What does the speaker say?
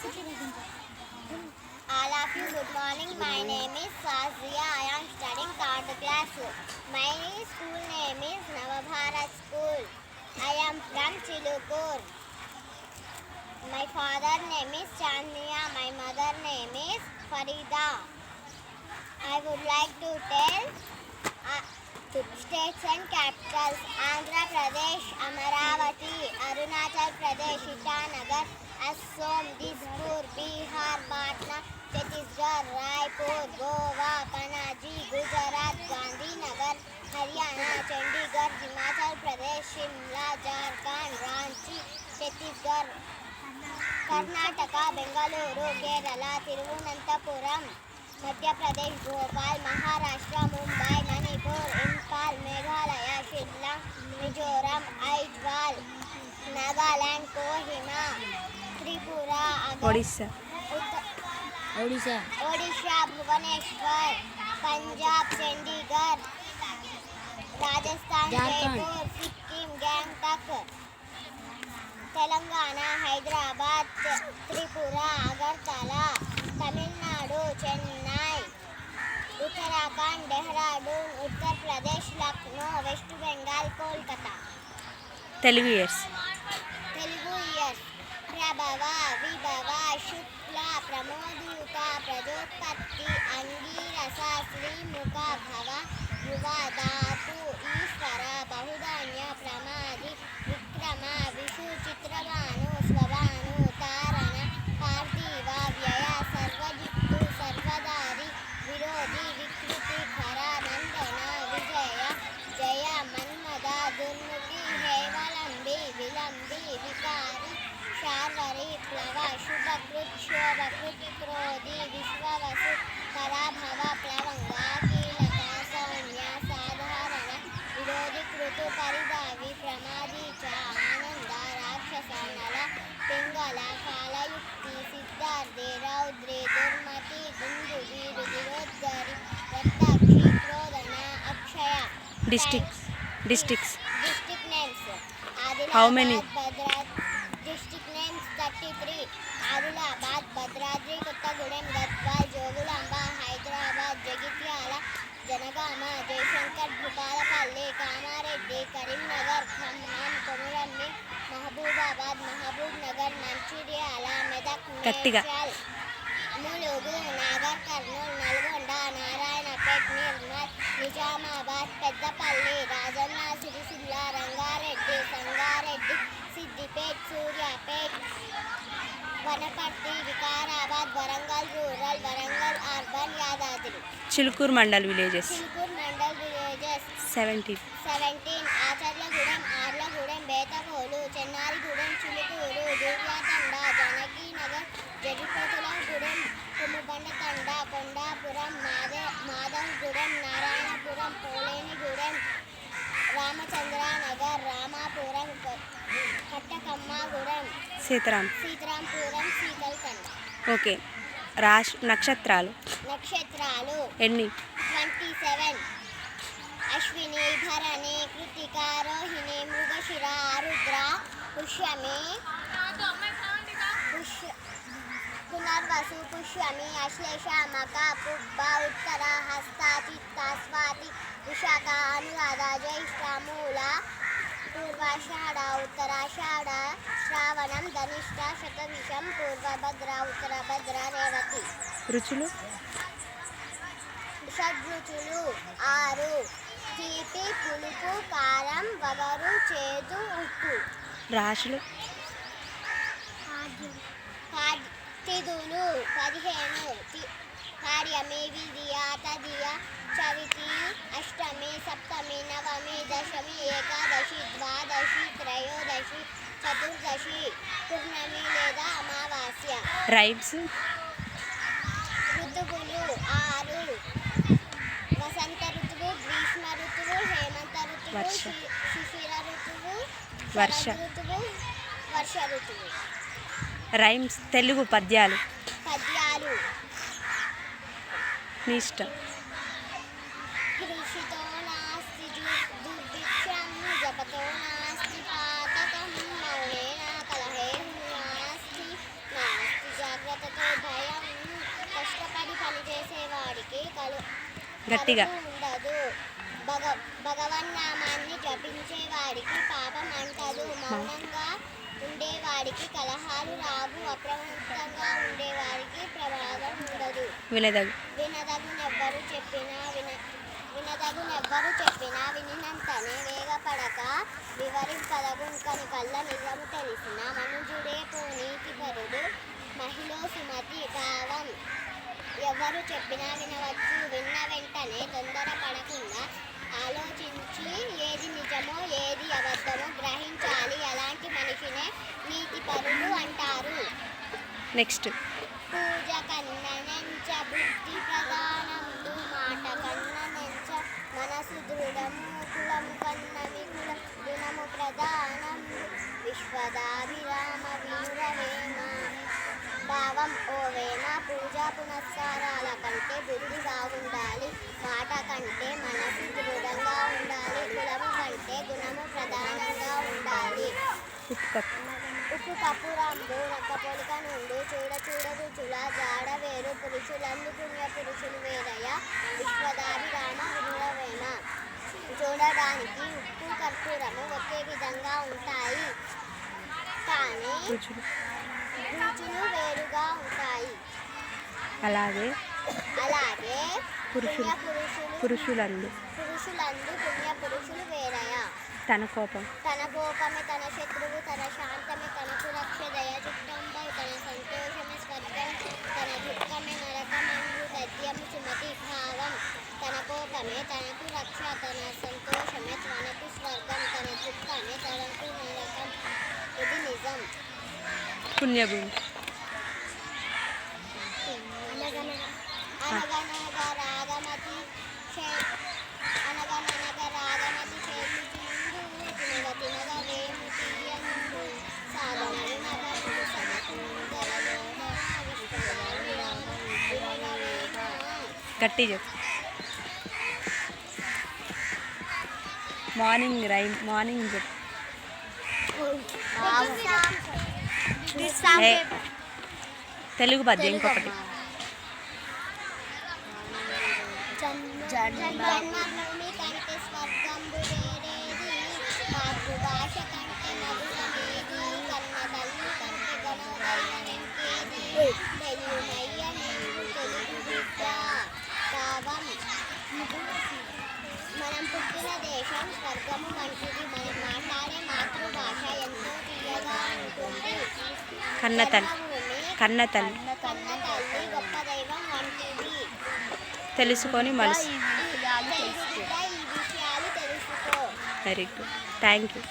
All of you, good morning. My name is Sazia. I am studying third class. My school name is Navabharat School. I am from Chilukur. My father name is Chandniya. My mother name is Farida. I would like to tell states and capitals: Andhra Pradesh, Amaravati; Arunachal Pradesh, Itanagar; Assam, Dispur; Bihar, Patna; Chhattisgarh, Raipur; Goa, Panaji; Gujarat, Gandhinagar; Haryana, Chandigarh; Himachal Pradesh, Shimla; Jharkhand, Ranchi; Chhattisgarh; Karnataka, Bengaluru; Kerala, Thiruvananthapuram; Madhya Pradesh, Bhopal; Maharashtra, Mumbai; Manipur, Impal; Meghalaya, Shillong; Mizoram, Aizawl; Nagaland, Kohima; Tripura, Odisha Odisha, Bhubaneswar; Punjab, Chandigarh; Rajasthan, Jaipur; Sikkim, Gangtok; Telangana, Hyderabad; Tripura, Agartala; Tamil Nadu, Chennai; Uttarakhand, Dehradun; Uttar Pradesh, Lucknow; West Bengal, Kolkata. Telugu years Telugu years: Prabhava, Vibhava, Shukla, Pramodayuta, Prajotpatti, Angirasa, Srimukha, Bhava, Yuva, Dhatu, Ishvara, Bahudanya, Pramadi, Vikrama, Vishu, Chitrabhanu, Swabhanu, Tarana, Parthiva, Vyaya, Sarvajittu, Sarvadari, Virodhi, Vikruti, Khara, Nandana, Vijaya, Jaya, Manmada, Durmukhi, Hevalambi, Vilambi, Vikari, Sharvari, Plava, Shubhakrut, Shobhakrut, Krodhi, Vishwavasu, Parabhava, Plavanga, Kilaka, Saumya, Sadharana, Virodhi, Krutu, Paridavi, Pramadi, Cha, Ananda, Rakshasa, Nala, Pingala, Kalayukti, Siddharthi, Raudri, Durmati, Gunduvi, Rudirodgari, Rattakshi, Krodana, Akshaya. Districts District names: How many? Adilabad, Bhadra. District names 33: Adilabad, Bhadradri, Kottagudem, Gadwal, Jogulamba, Hyderabad, Jagityala, Janagama, Jaishankar, Bhupalapalli, Kamareddy, Karimnagar, Khammam, Komuramni, Mahabubabad, Mahabubnagar, Manchiryala, Medak, గట్టిగా. Medchal, Mulugu, Nagar Karnool, Nalgonda, Narayanapeet, Nirmal, Nijamabad, Peddapalli, Rajanna, Siricilla, Rangareddy, Sangareddy, Siddipet, Suryapet, Vanapatti, Vikarabad, Warangal Rural, Warangal Urban, Yadadri. Chilkur mandal villages Chilkur Mandal villages: 17. 17: Acharlagudem, Arlagudem, Betavolu, Chennarigudem, Chilukuru, Duryatanda, Janakinagar, Jadipatulagudem, Kumubandatanda, Kondapuram, Madhavgudem, Narayanapuram, Polenigudem, Ramachandranagar, Ramapuram, Kattakammagudem, Sitaram. Sitarampuram, Sitalkanda. Okay. నక్షత్రాలు నక్షత్రాలు ఎన్ని? 27: అశ్విని, భరణి, కృతిక, రోహిణి, మృగశిర, ఆరుద్ర, పుష్యమి, పునర్వసు, పుష్యమి, అశ్లేష, మక, పుబ్బ, ఉత్తర, హస్త, చిత్త, స్వాతి, విశాఖ, అనురాధ, జ్యేష్ఠ, మూల, పూర్వాషాఢ, ఉత్తరాషాఢ, శ్రావణం, ధనిష్ట, శతభిషం, పూర్వభద్ర, ఉత్తరభద్ర, రేవతి. రుచులు షడ్రుచులు 6: తీపి, పులుపు, కారం, వగరు, చేదు, ఉప్పు. రాశులు తిథులు 15: కార్యమి, విధియ, తదియ, చవితి, అష్టమి, సప్తమి, నవమి, దశమి, ఏకాదశి, ద్వాదశి, త్రయోదశి, చతుర్దశి, పూర్ణమి లేదా అమావాస్య. రైడ్స్ ఋతువులు 6: వసంత ఋతువు, గ్రీష్మ ఋతువు, హేమంత ఋతువు, వర్ష. శిశిర ఋతువు, వర్ష. శరద్ ఋతువు, వర్ష ఋతువు. రైమ్స్ తెలుగు పద్యాలు పద్యాలు: నీ ఇష్టం. కృషితో నాస్తి దుర్భిక్షం, జపతో నాస్తి పాతకం, మౌనేన కలహే నాస్తి, నాస్తి చ గట్టిగా. కరువు ఉండదు. భగవన్నామాన్ని జపించే వాడికి పాపం అంటదు. మౌనంగా ఉండేవాడికి కలహాలు రావు. అప్రమత్తంగా ఉండేవాడికి ప్రమాదం ఉండదు. వినదగు. వినదగునెవ్వరు చెప్పినా వినినంతనే వేగపడక వివరింపదగుంకని కళ్ళ నిజము తెలిసిన మనుజుడే నీతిపరుడు మహిళ సుమతి భావం. ఎవరు చెప్పినా వినవచ్చు. విన్న వెంటనే తొందరపడకుండా ఆలోచించి ఏది నిజమో ఏది అబద్ధమో గ్రహించాలి. అలాంటి మనిషినే నీతిపరుడు అంటారు. నెక్స్ట్. పూజ కన్ననెంచ బుద్ధి ప్రధానము. మాట కన్ననెంచ మనసు దృఢము. కులము కన్నమి గుణము ప్రధానం. విశ్వదాభిరామ వీరవేమ. భావం. ఓ వేమ, పూజా పునస్కారాల కంటే బుద్ధి బాగుండాలి. మాట కంటే మనసు దృఢంగా ఉండాలి. కులము కంటే గుణము ప్రధానంగా ఉండాలి. ఉప్పు కప్పు రంగు రక్క పొలిక నుండి చూడ రుచుల జాడ వేరు. పురుషులందు పుణ్య పురుషులు వేరయ. విశ్వదాభిరామ వీరవేమ. చూడడానికి ఉప్పు కర్పూరము ఒకే విధంగా ఉంటాయి, కానీ రుచులు వేరుగా ఉంటాయి. అలాగే పురుషులందు పుణ్య పురుషులు వేరయ. తన కోపమే తన శత్రువు. తన శాంతమే తనకు రక్ష. దయ చిత్తంబై తన సంతోషమే స్వర్గం. తన దుఃఖమే నరకమందు దద్యము సుమతి భావం. తన కోపమే తనకు రక్ష. తన సంతోషమే తనకు స్వర్గం. తన దుఃఖమే తనకు నరకం. ఇది నిజం. పుణ్యభూమి. అనగనగా రాగమతి చేయుచుండు. తినగ వేము తీయండు. సాధనలు నగరు సమకూడలలోన. విశ్వదాభిరామ వీరవేమ. గట్టి చెప్పు. మార్నింగ్ చెప్పు. తెలుగు పద్యం ఇంకొకటి. జన్మభూమి కంటే స్వర్గంబు వేరేది. మాతృభాష కంటే మధురమేది. కన్న తల్లి కంటే గణదైనమేది. తెలుగుమయ్య నీవు తెలుగు బిడ్డ. భావం. మనం పుట్టిన దేశం స్వర్గము వంటిది. మనం మాట్లాడే మాతృభాష ఎంతో తీయగా ఉంటుంది. కన్న తల్లి గొప్ప దైవం వంటిది. తెలుసుకొని మనసు. ఈ విషయాలు తెలుసుకో. Very good. Thank you.